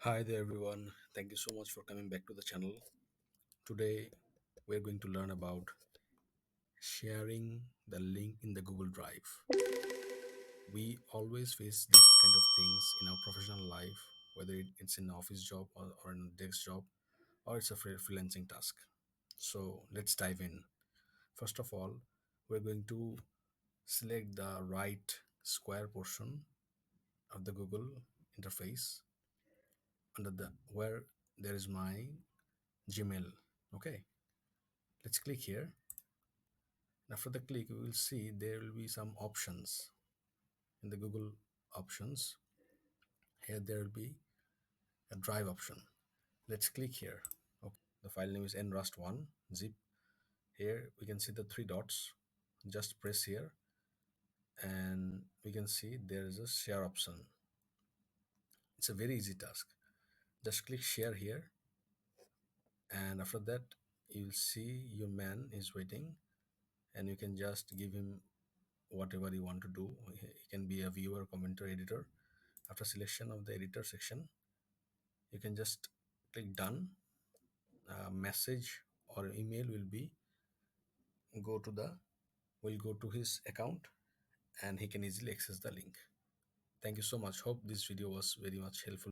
Hi there, everyone. Thank you so much for coming back to the channel. Today, we're going to learn about sharing the link in the Google Drive. We always face these kind of things in our professional life, whether it's an office job or in a desk job, or it's a freelancing task. So, let's dive in. First of all, we're going to select the right square portion of the Google interface under the where there is my Gmail. Okay, let's click here. After the click, we will see there will be some options in the Google options. Here there will be a drive option. Let's click here. Okay, the file name is nrust1 zip. Here we can see the three dots. Just press here and we can see there is a share option. It's a very easy task. Just click share here, and after that you'll see your man is waiting, and you can just give him whatever you want to do. He can be a viewer, commenter, editor. After selection of the editor section, you can just click done. Message or email go to the will go to his account, and he can easily access the link. Thank you so much. Hope this video was very much helpful.